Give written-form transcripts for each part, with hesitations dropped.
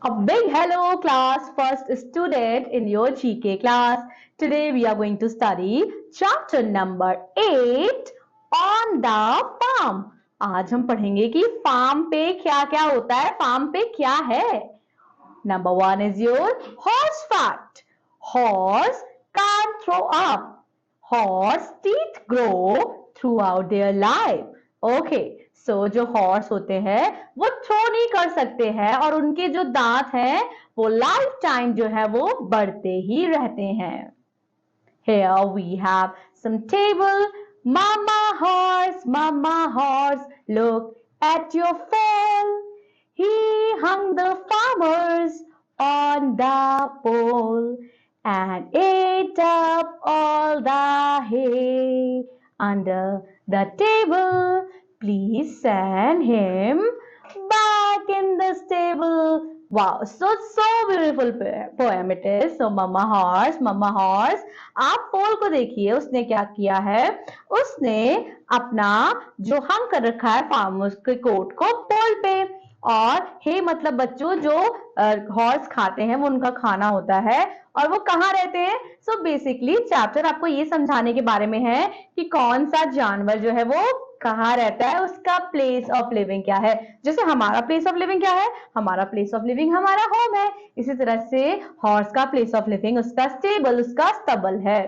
A big hello class, first student in your GK class. Today we are going to study chapter number 8 on the farm. आज हम पढ़ेंगे कि farm पे क्या क्या होता है, फार्म पे क्या है. Number 1 is your horse fact. Horse can't throw up. Horse teeth grow throughout their life. Okay. सो जो हॉर्स होते हैं वो थ्रो नहीं कर सकते हैं और उनके जो दांत हैं वो लाइफ टाइम जो है वो बढ़ते ही रहते हैं. Here we have some table. Mama horse, look at your foal. He hung the farmers on the pole and ate up all the hay under the table. Please send him back in the stable. Wow, so beautiful poem it is. So Mama Horse, आप पोल को देखिए, उसने क्या किया है, उसने अपना जो हंग कर रखा है फार्मर्स के कोट को पोल पे, और हे मतलब बच्चों जो हॉर्स खाते हैं वो उनका खाना होता है और वो कहाँ रहते हैं. सो बेसिकली चैप्टर आपको ये समझाने के बारे में है कि कौन सा जानवर जो है वो कहाँ रहता है, उसका प्लेस ऑफ लिविंग क्या है. जैसे हमारा प्लेस ऑफ लिविंग क्या है, हमारा प्लेस ऑफ लिविंग हमारा होम है, इसी तरह से हॉर्स का प्लेस ऑफ लिविंग उसका स्टेबल, उसका stubble है.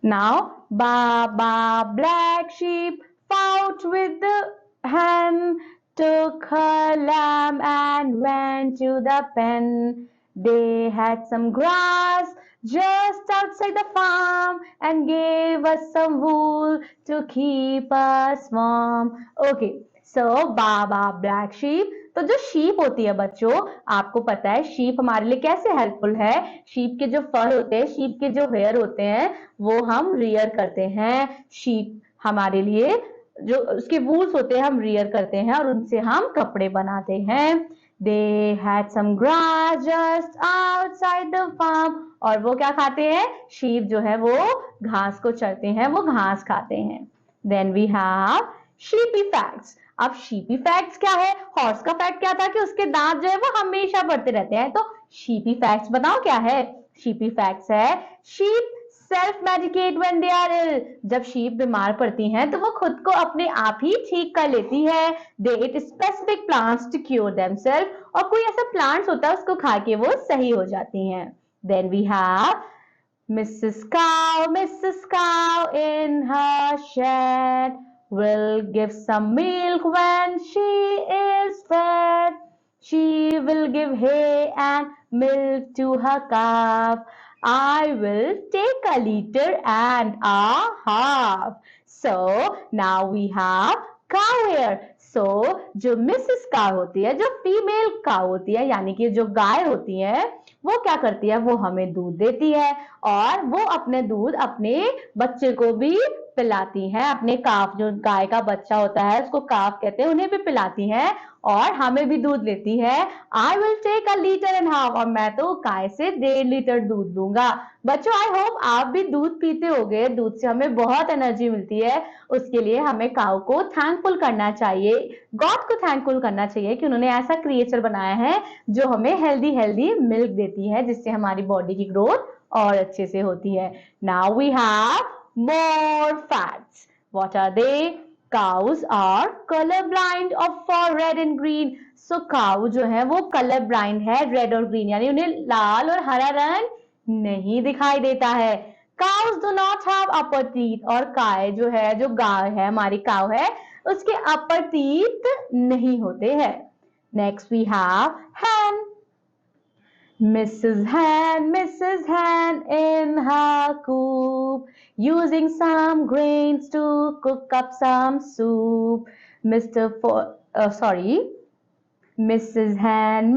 Now Baba Black Sheep fought with the hen, took her lamb and went to the pen. They had some grass just outside the farm and gave us some wool to keep us warm. Okay, so Baba Black Sheep. तो जो sheep होती है बच्चों, आपको पता है sheep हमारे लिए कैसे हेल्पफुल है. शीप के जो फर होते हैं, शीप के जो हेयर होते हैं वो हम रियर करते हैं. शीप हमारे लिए जो उसके वूल्स होते हैं हम रियर करते हैं और उनसे हम कपड़े बनाते हैं. They had some grass just outside the farm. और वो क्या खाते हैं, शीप जो है वो घास को चरते हैं, वो घास खाते हैं. Then we have sheepy facts. अब शीपी फैक्ट्स क्या है, हॉर्स का फैक्ट क्या था कि उसके दांत जो है वो हमेशा बढ़ते रहते हैं. तो शीपी फैक्ट्स बताओ क्या है. शीपी फैक्ट्स है, sheep self medicate when they are ill. जब शीप बीमार पड़ती हैं तो वो खुद को अपने आप ही ठीक कर लेती है. They eat specific plants to cure themselves. और कोई ऐसा प्लांट्स होता है उसको खा के वो सही हो जाती हैं. Then we have Mrs. Cow in her shed will give some milk when she is fed. She will give hay and milk to her calf. I will take a liter and a half. So now we have cow here. So जो Mrs cow होती है, जो female cow होती है, यानी कि जो गाय होती है, वो क्या करती है, वो हमें दूध देती है और वो अपने दूध अपने बच्चे को भी पिलाती है. अपने काफ, जो गाय का बच्चा होता है उसको काफ कहते हैं, उन्हें भी पिलाती है और हमें भी दूध लेती है. I will take a litre and half. और मैं तो गाय से 1.5 लीटर दूध लूंगा. बच्चों आई होप आप भी दूध पीते होगे. दूध से हमें बहुत एनर्जी मिलती है. उसके लिए हमें काऊ को थैंकफुल करना चाहिए, गॉड को थैंकफुल करना चाहिए कि उन्होंने ऐसा क्रिएचर बनाया है जो हमें हेल्दी मिल्क देती है, जिससे हमारी बॉडी की ग्रोथ और अच्छे से होती है. Now we have more facts. What are they? Cows are color blind of for red and green. So cow जो है वो color blind है, red और green, यानी उन्हें लाल और हरा रंग नहीं दिखाई देता है. Cows do not have upper teeth. और गाय जो है, जो गाय है हमारी काऊ है, उसके upper teeth नहीं होते हैं. Next we have hen. Mrs. Hen in her coop, using some grains to cook up some soup. Mrs. Hen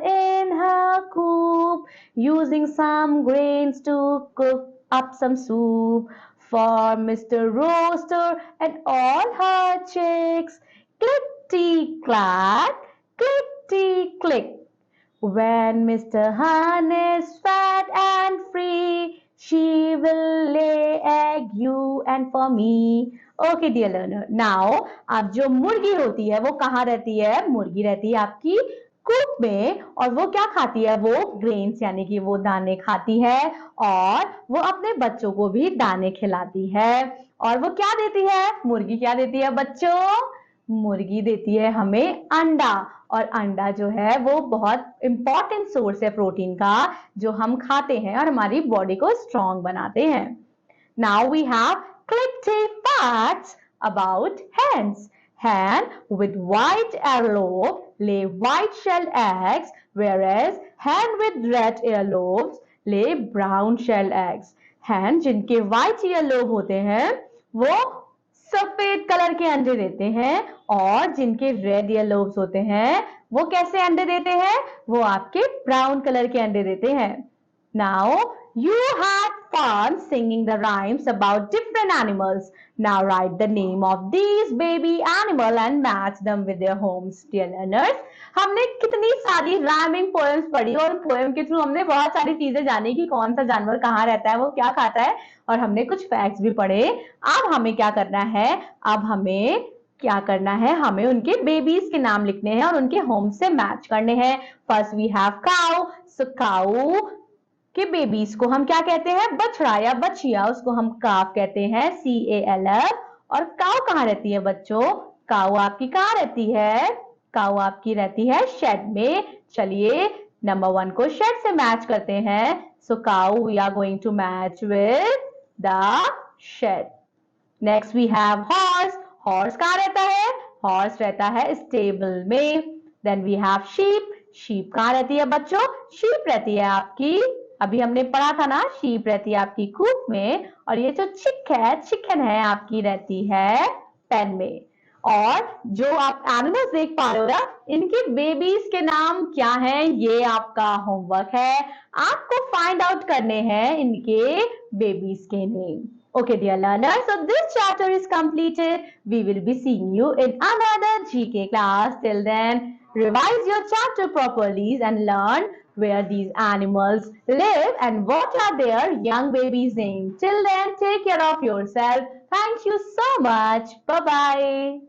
in her coop, using some grains to cook up some soup for Mr. Roaster and all her chicks. Clickety-clack, clickety-click. When Mr. Hen is fat and free, she will lay egg you and for me. Okay dear learner, now अब जो मुर्गी होती है वो कहाँ रहती है, मुर्गी रहती है आपकी कूप में, और वो क्या खाती है, वो ग्रेन्स यानी कि वो दाने खाती है, और वो अपने बच्चों को भी दाने खिलाती है। और वो क्या देती है, मुर्गी क्या देती है बच्चों, मुर्गी देती है हमें अंडा। और अंडा जो है वो बहुत इंपॉर्टेंट सोर्स है प्रोटीन का, जो हम खाते हैं और हमारी बॉडी को स्ट्रॉन्ग बनाते हैं। Now we have collective facts about hens. Hen with white earlobe lay white shell eggs, whereas hen with red earlobes lay brown shell eggs. Hen जिनके white earlobe होते हैं वो सफेद कलर के अंडे देते हैं, और जिनके रेड earlobes होते हैं वो कैसे अंडे देते हैं, वो आपके ब्राउन कलर के अंडे देते हैं। Now you had fun singing the rhymes about different animals. Now write the name of these baby animal and match them with their homes. Dear learners, हमने कितनी सारी rhyming poems पढ़ी, और poem के थ्रू हमने बहुत सारी चीजें जानी कि कौन सा जानवर कहाँ रहता है, वो क्या खाता है, और हमने कुछ facts भी पढ़े। अब हमें क्या करना है, अब हमें क्या करना है, हमें उनके बेबीज के नाम लिखने हैं और उनके होम से मैच करने हैं। First we have cow. So cow के बेबीज को हम क्या कहते हैं, बछड़ा या बछिया, उसको हम काफ कहते हैं, CALF। और काऊ कहाँ रहती है बच्चों, काऊ आपकी कहाँ रहती है, काऊ आपकी रहती है शेड में। चलिए नंबर 1 को शेड से मैच करते हैं। So cow we are going to match with the shed. Next we have horse. Horse कहाँ रहता है, हॉर्स रहता है स्टेबल में। Then we have sheep. Sheep कहाँ रहती है बच्चों, शीप रहती है आपकी, अभी हमने पढ़ा था ना, शीप रहती है आपकी कूप में। और ये जो चिक है, चिकन है आपकी रहती है पेन में। और जो आप एनिमल्स देख पा रहे हो ना, इनके बेबीज के नाम क्या हैं, ये आपका होमवर्क है। आपको फाइंड आउट करने हैं इनके बेबीज के name. Okay, dear learners, so this chapter is completed. We will be seeing you in another GK class. Till then, revise your chapter properly and learn where these animals live and what are their young babies' names. Till then, take care of yourself. Thank you so much. Bye-bye.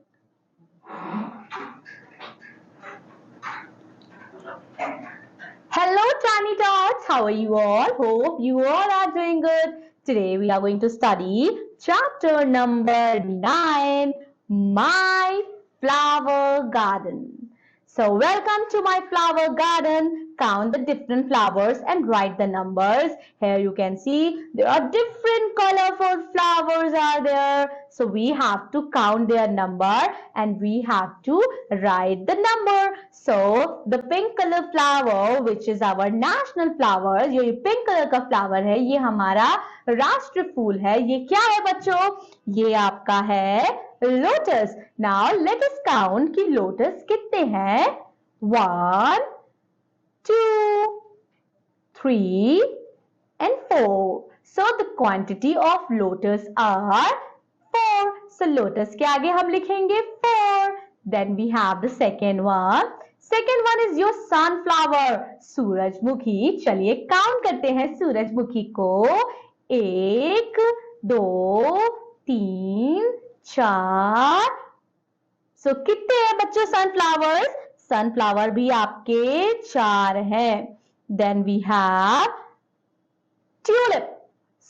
Hello, Tiny Tots. How are you all? Hope you all are doing good. Today we are going to study chapter number 9, My Flower Garden. So welcome to my flower garden. Count the different flowers and write the numbers. Here you can see there are different colorful flowers are there. So we have to count their number and we have to write the number. So the pink color flower, which is our national flower, ये pink color का flower है, ये हमारा राष्ट्र फूल है। ये क्या है बच्चों, ये आपका है lotus. Now let us count कि लोटस कितने हैं। 1, 2, 3 and 4. So the quantity of lotus are 4. So lotus के आगे हम लिखेंगे 4. Then we have the second one. Second one is your sunflower, सूरजमुखी। चलिए काउंट करते हैं सूरजमुखी को। 1, 2, 3, 4। सो कितने हैं बच्चों सनफ्लावर्स, सनफ्लावर भी आपके 4 हैं। Then we have tulip.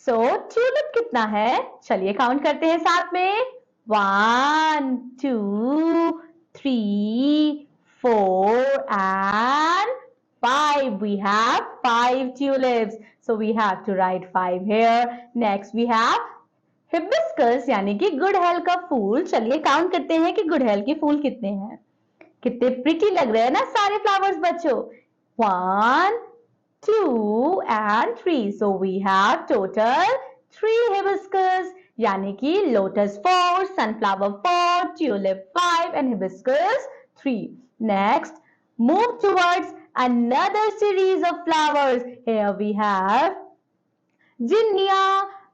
So tulip कितना है, चलिए काउंट करते हैं साथ में। 1, 2, 3, 4 and 5. We have 5 tulips. So we have to write 5 here. Next we have hibiscus यानी कि गुड़हल का फूल। चलिए काउंट करते हैं कि गुड़हल के फूल कितने हैं। कितने प्रिटी लग रहे हैं ना सारे फ्लावर्स बच्चों। 1, 2 and 3. So we have total 3 hibiscus यानी कि lotus 4, sunflower 4, tulip 5 and hibiscus 3. Next, move towards another series of flowers. Here we have zinnia,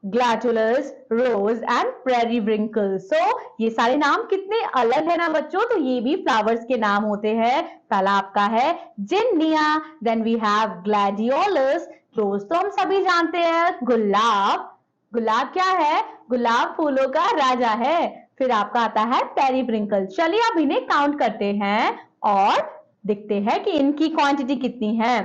gladiolus, rose and periwinkle. So ये सारे नाम कितने अलग है ना बच्चों, तो ये भी फ्लावर्स के नाम होते हैं। पहला आपका है जिन्निया, देन वी हैव ग्लैडियोलस, रोज तो हम सभी जानते हैं। गुलाब, गुलाब क्या है, गुलाब फूलों का राजा है। फिर आपका आता है पेरिविंकल। चलिए अब इन्हें काउंट करते हैं और दिखते हैं कि इनकी क्वांटिटी कितनी है।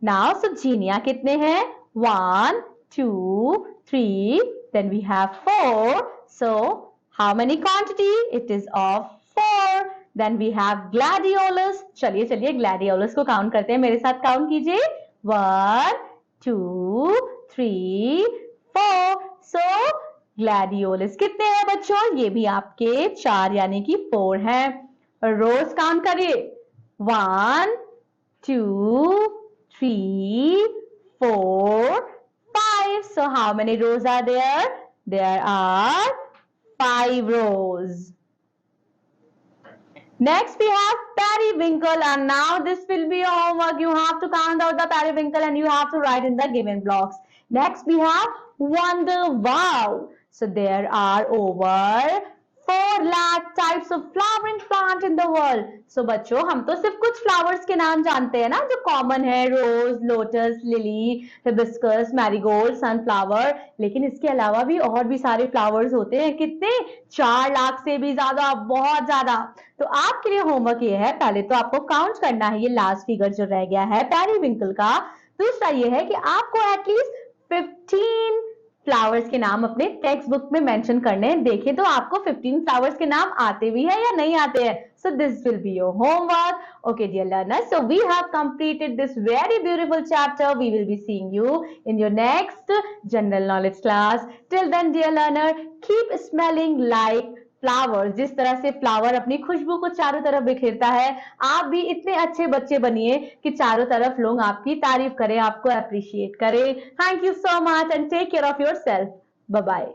नाउ सुजीनिया कितने हैं? 1 2 3, then we have 4. So how many quantity? It is of 4. Then we have gladiolus. चलिए चलिए gladiolus को काउंट करते हैं, मेरे साथ काउंट कीजिए। 1 2 3 4. So gladiolus कितने हैं बच्चों? ये भी आपके 4 यानी कि 4 हैं। रोज काउंट करिए। 1 2 3 4 5. So how many rows are there? There are 5 rows. Next we have periwinkle, and now this will be your homework. You have to count out the periwinkle and you have to write in the given blocks. Next we have wonder wow. So there are over 4 lakh types of flowering plant in the world. So बच्चों हम तो सिर्फ कुछ flowers के नाम जानते हैं ना, जो common है, rose, lotus, lily, hibiscus, marigold, sunflower, लेकिन इसके अलावा भी और भी सारे flowers होते हैं। कितने? 4 लाख से भी ज्यादा, बहुत ज्यादा। तो आपके लिए होमवर्क ये है, पहले तो आपको काउंट करना है ये लास्ट फिगर जो रह गया है पेरीविंकल का। दूसरा ये है कि आपको एटलीस्ट 15 फ्लावर्स के नाम अपने टेक्स्ट बुक में मेंशन करने हैं। देखें तो आपको 15 फ्लावर्स के नाम आते भी है या नहीं आते हैं। So this will be your homework. Okay, dear learners. So we have completed this very beautiful chapter. We will be seeing you in your next general knowledge class. Till then, dear learner, keep smelling like flowers. जिस तरह से flower अपनी खुशबू को चारों तरफ बिखेरता है, आप भी इतने अच्छे बच्चे बनिए कि चारों तरफ लोग आपकी तारीफ करें, आपको अप्रिशिएट करें। Thank you so much and take care of yourself. Bye bye.